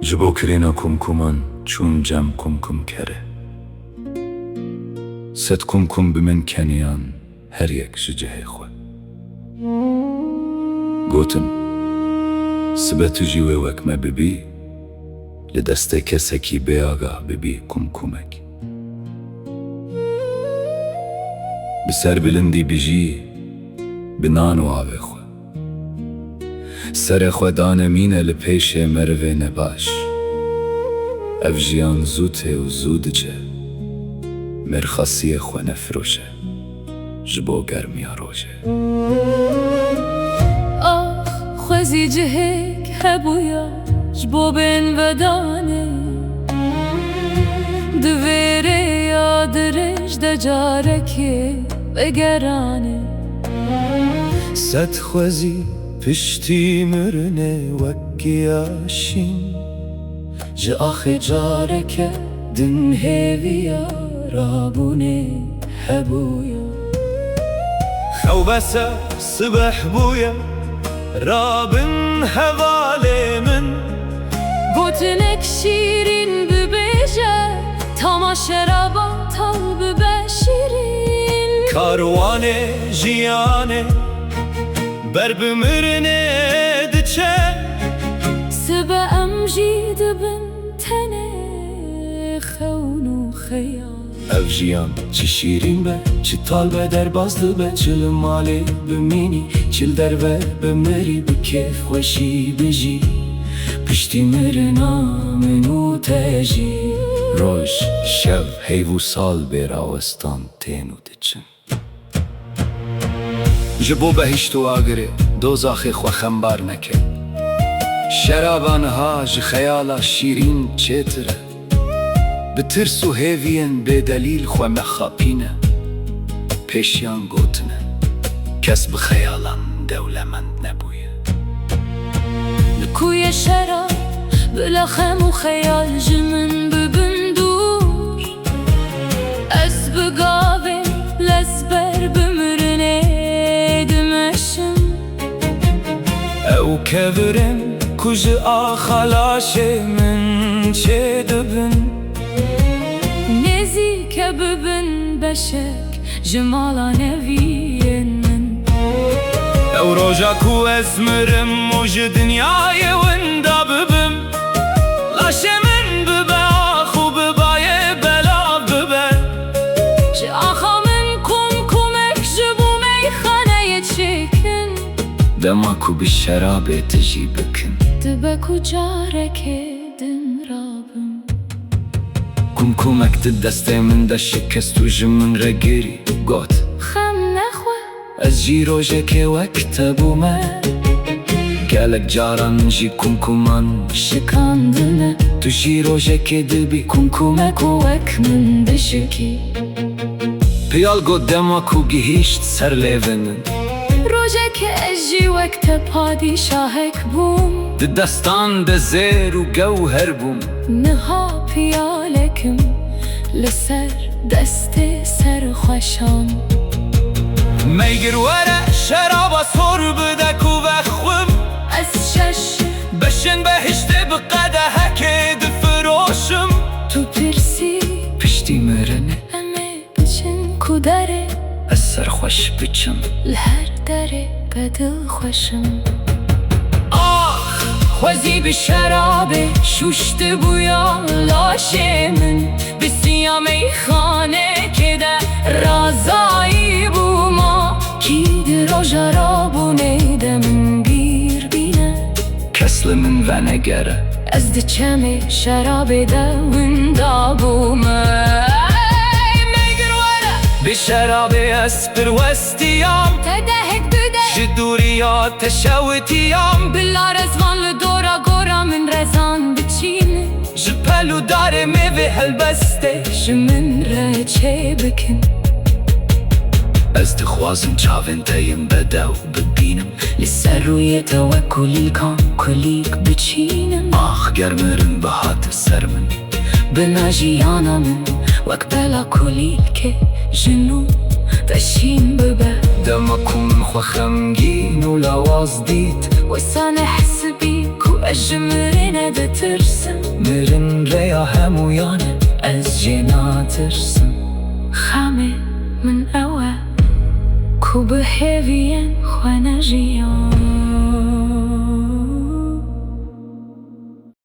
جبو كرينا كمكمان چون جم كمكم كره ست كمكم بمن كنيان هر يك ججه خو گوتن سبت جيوه وك ما ببي لدسته كسكي بياغا ببي كمكمك بسر بلندي بجي بنانو آوه خو سر خودان مینه لپیش مروه نباش افجیان زوته و زود چه مرخصی خو نفروشه جبو گرمیا روشه آخ خوزی جهک هبویا جبو بین ودانه دویره یادرش دجارکی بگرانه ست خوزی پشتی مرنه وکیاشین جا آخی جارکه دن هیویا رابونه هبویا خوبسه صبح بویا رابن هواله من گوتنک شیرین ببیجه تاما شرابا تال ببشیرین کاروانه جیانه بر بمرنه دچه سبا امجی دبن تنه خونو خیال افجیان چی شیرین به چی تال به در بازده به چل مالی بمینی چل در به بمری بکیف خوشی بجی پشتی مرنا منو تجی روش شب هیو سال بیراوستان تینو دچن جبو بهشت و آگره دوزاخ خو خمبار نکه شرابانها ج خیالا شیرین چتره بترس و هیوین به دلیل خو مخاپینه پیشیان گوتنه کس بخیالان دولمند نبویه لکوی شراب بلخم و خیال جمن ببندور از بگاوه لزبر بمرنه دمشم او کبرم کج آخلاش من چه دبن نزیک ببن بشک جمالا نوین من او روژا کو اسمرم موج دنیای وندا ببم لاشه من ببه آخو ببایه بلا ببه جه آخا من کمک جبو میخانه چکن دماکو به شراب تجی بکن دبکو جارک دن رابم کمکمک دسته من دا شکست و جمن رگیری گوت خم نخواه از جی روژه که وکتبو من گلک جاران جی کمکمان شکاندنه تو جی روژه که دبی کمک و وک من دشکی پیال گو دماکو گهیشت سر لیونن روژه که اجی وقت پادشاهک بوم دستان ده زیر و گوهر بوم نها پیالکم لسر دست سر خوشان میگر وره شرابا سر بدکو وخوم از شش بشن بهشته بقده هکه دفروشم تو پرسی پشتی مرنه همه بچن کدره از سر خوش بچم لهر دره بدل خوشم آخ خوزی به شرابه شوشت بویا لاشه من به سیامه خانه که ده رازایی بو ما کی در روژا بونه من گیر بینه کسل من و نگره از ده چمه شرابه ده وندا بو ما به شرابه اسپر وستیام تدهک دوده جدوریات تشوتیام بلا رزوان لدورا گورا من رزان بچینه جپلو داره میوه هلبسته جمن را چه بکن از دخوازم چاوین تایم بدو ببینم لسر روی توکلی کام کلیک بچینم آخ گرمرم بهات سر من بناجیانا من وک بلا کلیل که جنو تشین ببه دمکم خو خمگین و لواز دید وسان حسبي كو وجمرنا دترسم مرن ريا همويانه از جنا ترسم خامه من أوا كوب هيفين خوانا جيان